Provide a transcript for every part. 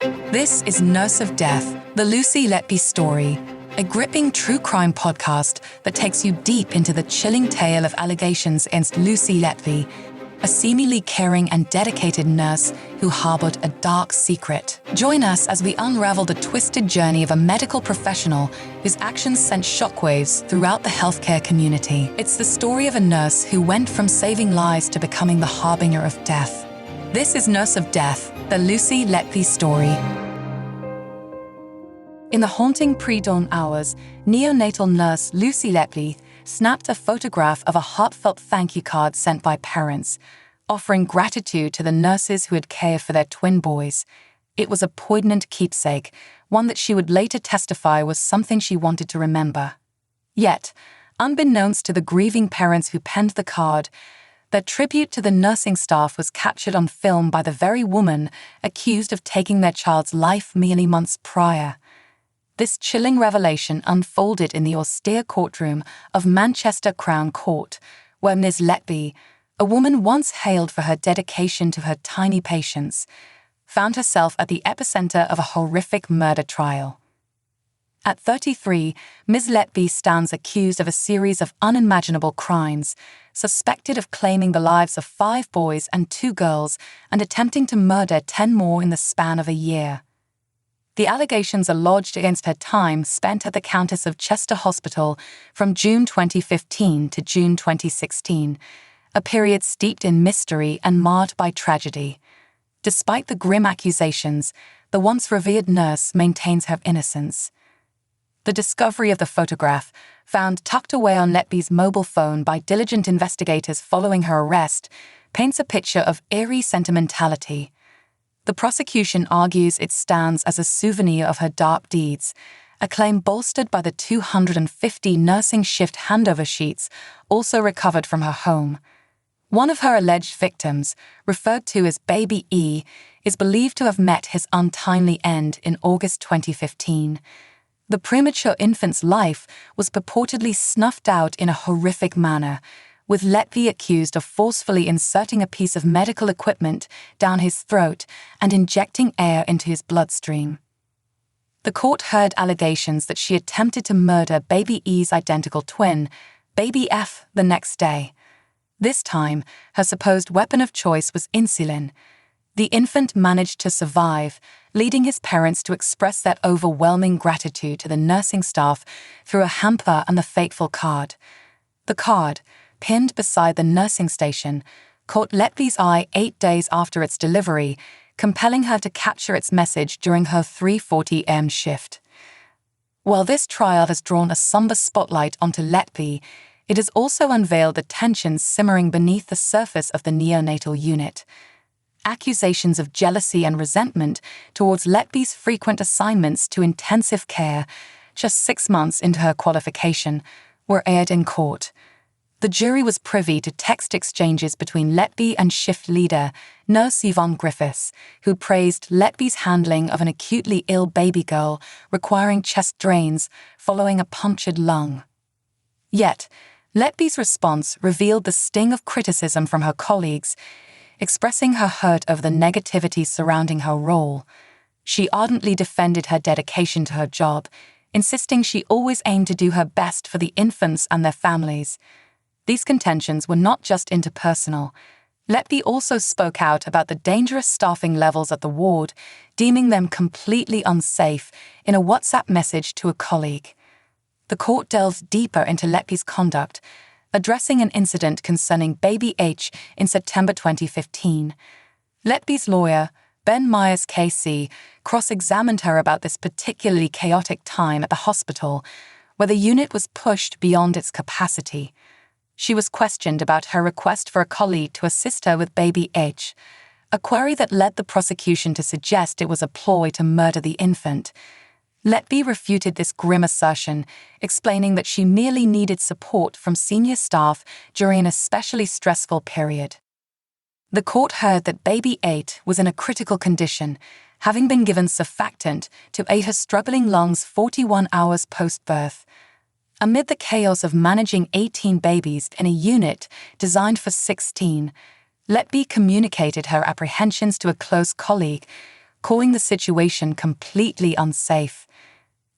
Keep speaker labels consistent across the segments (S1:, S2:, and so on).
S1: This is Nurse of Death, the Lucy Letby story, a gripping true crime podcast that takes you deep into the chilling tale of allegations against Lucy Letby, a seemingly caring and dedicated nurse who harbored a dark secret. Join us as we unravel the twisted journey of a medical professional whose actions sent shockwaves throughout the healthcare community. It's the story of a nurse who went from saving lives to becoming the harbinger of death. This is Nurse of Death, the Lucy Letby story. In the haunting pre-dawn hours, neonatal nurse Lucy Letby snapped a photograph of a heartfelt thank you card sent by parents, offering gratitude to the nurses who had cared for their twin boys. It was a poignant keepsake, one that she would later testify was something she wanted to remember. Yet, unbeknownst to the grieving parents who penned the card, their tribute to the nursing staff was captured on film by the very woman accused of taking their child's life merely months prior. This chilling revelation unfolded in the austere courtroom of Manchester Crown Court, where Ms. Letby, a woman once hailed for her dedication to her tiny patients, found herself at the epicenter of a horrific murder trial. At 33, Ms. Letby stands accused of a series of unimaginable crimes, suspected of claiming the lives of 5 boys and 2 girls and attempting to murder 10 more in the span of a year. The allegations are lodged against her time spent at the Countess of Chester Hospital from June 2015 to June 2016, a period steeped in mystery and marred by tragedy. Despite the grim accusations, the once revered nurse maintains her innocence. The discovery of the photograph, found tucked away on Letby's mobile phone by diligent investigators following her arrest, paints a picture of eerie sentimentality. The prosecution argues it stands as a souvenir of her dark deeds, a claim bolstered by the 250 nursing shift handover sheets also recovered from her home. One of her alleged victims, referred to as Baby E, is believed to have met his untimely end in August 2015. The premature infant's life was purportedly snuffed out in a horrific manner, with Letby accused of forcefully inserting a piece of medical equipment down his throat and injecting air into his bloodstream. The court heard allegations that she attempted to murder Baby E's identical twin, Baby F, the next day. This time, her supposed weapon of choice was insulin. The infant managed to survive, leading his parents to express their overwhelming gratitude to the nursing staff through a hamper and the fateful card. The card, pinned beside the nursing station, caught Letby's eye 8 days after its delivery, compelling her to capture its message during her 3:40 a.m. shift. While this trial has drawn a somber spotlight onto Letby, it has also unveiled the tensions simmering beneath the surface of the neonatal unit. Accusations of jealousy and resentment towards Letby's frequent assignments to intensive care, just 6 months into her qualification, were aired in court. The jury was privy to text exchanges between Letby and shift leader, Nurse Yvonne Griffiths, who praised Letby's handling of an acutely ill baby girl requiring chest drains following a punctured lung. Yet, Letby's response revealed the sting of criticism from her colleagues, expressing her hurt over the negativity surrounding her role. She ardently defended her dedication to her job, insisting she always aimed to do her best for the infants and their families. These contentions were not just interpersonal. Letby also spoke out about the dangerous staffing levels at the ward, deeming them completely unsafe in a WhatsApp message to a colleague. The court delved deeper into Letby's conduct, addressing an incident concerning Baby H in September 2015. Letby's lawyer, Ben Myers KC, cross-examined her about this particularly chaotic time at the hospital, where the unit was pushed beyond its capacity. She was questioned about her request for a colleague to assist her with Baby H, a query that led the prosecution to suggest it was a ploy to murder the infant. Letby refuted this grim assertion, explaining that she merely needed support from senior staff during an especially stressful period. The court heard that Baby 8 was in a critical condition, having been given surfactant to aid her struggling lungs 41 hours post-birth. Amid the chaos of managing 18 babies in a unit designed for 16, Letby communicated her apprehensions to a close colleague, calling the situation completely unsafe.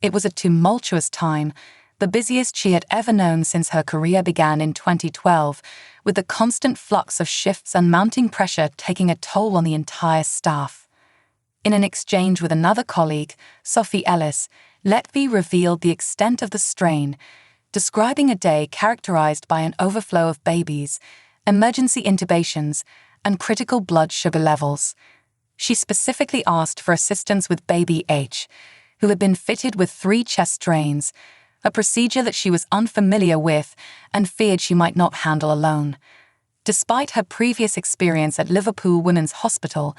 S1: It was a tumultuous time, the busiest she had ever known since her career began in 2012, with the constant flux of shifts and mounting pressure taking a toll on the entire staff. In an exchange with another colleague, Sophie Ellis, Letby revealed the extent of the strain, describing a day characterized by an overflow of babies, emergency intubations, and critical blood sugar levels. She specifically asked for assistance with baby H, who had been fitted with 3 chest drains, a procedure that she was unfamiliar with and feared she might not handle alone. Despite her previous experience at Liverpool Women's Hospital,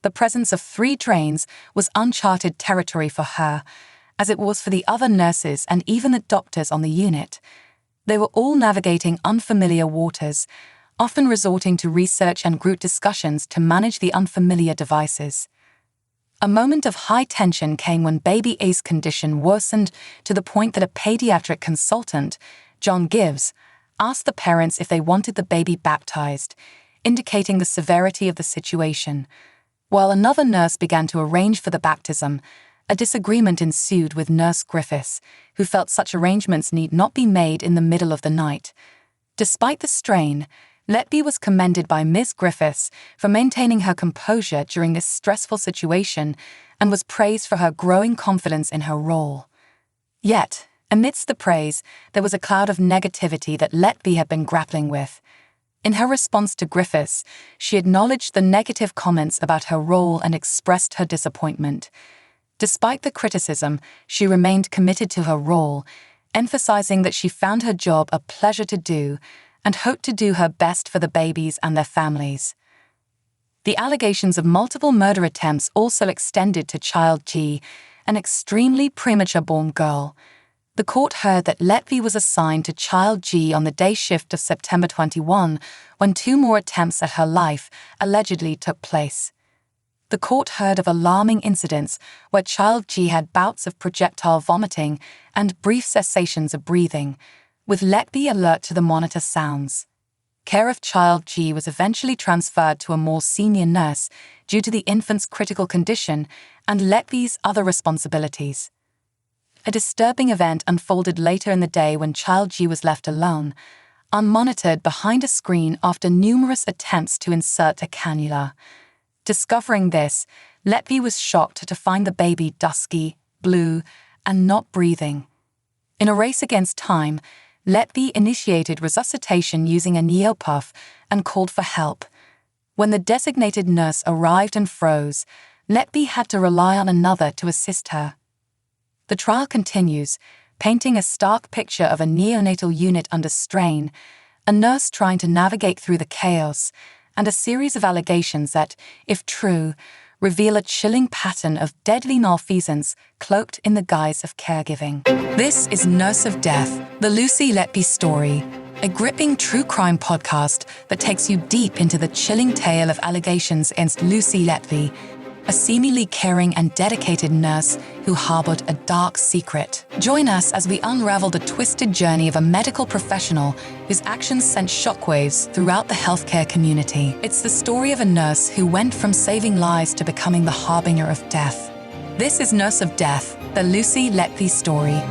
S1: the presence of 3 drains was uncharted territory for her, as it was for the other nurses and even the doctors on the unit. They were all navigating unfamiliar waters, often resorting to research and group discussions to manage the unfamiliar devices. A moment of high tension came when baby A's condition worsened to the point that a pediatric consultant, John Gibbs, asked the parents if they wanted the baby baptized, indicating the severity of the situation. While another nurse began to arrange for the baptism, a disagreement ensued with Nurse Griffiths, who felt such arrangements need not be made in the middle of the night. Despite the strain, Letby was commended by Ms. Griffiths for maintaining her composure during this stressful situation and was praised for her growing confidence in her role. Yet, amidst the praise, there was a cloud of negativity that Letby had been grappling with. In her response to Griffiths, she acknowledged the negative comments about her role and expressed her disappointment. Despite the criticism, she remained committed to her role, emphasizing that she found her job a pleasure to do and hoped to do her best for the babies and their families. The allegations of multiple murder attempts also extended to child G, an extremely premature-born girl. The court heard that Letby was assigned to child G on the day shift of September 21, when 2 more attempts at her life allegedly took place. The court heard of alarming incidents where child G had bouts of projectile vomiting and brief cessations of breathing, with Letby alert to the monitor sounds. Care of child G was eventually transferred to a more senior nurse due to the infant's critical condition and Letby's other responsibilities. A disturbing event unfolded later in the day when child G was left alone, unmonitored behind a screen after numerous attempts to insert a cannula. Discovering this, Letby was shocked to find the baby dusky, blue, and not breathing. In a race against time, Letby initiated resuscitation using a neopuff and called for help. When the designated nurse arrived and froze, Letby had to rely on another to assist her. The trial continues, painting a stark picture of a neonatal unit under strain, a nurse trying to navigate through the chaos, and a series of allegations that, if true, reveal a chilling pattern of deadly malfeasance cloaked in the guise of caregiving. This is Nurse of Death, the Lucy Letby story, a gripping true crime podcast that takes you deep into the chilling tale of allegations against Lucy Letby, a seemingly caring and dedicated nurse who harbored a dark secret. Join us as we unravel the twisted journey of a medical professional whose actions sent shockwaves throughout the healthcare community. It's the story of a nurse who went from saving lives to becoming the harbinger of death. This is Nurse of Death, the Lucy Letby story.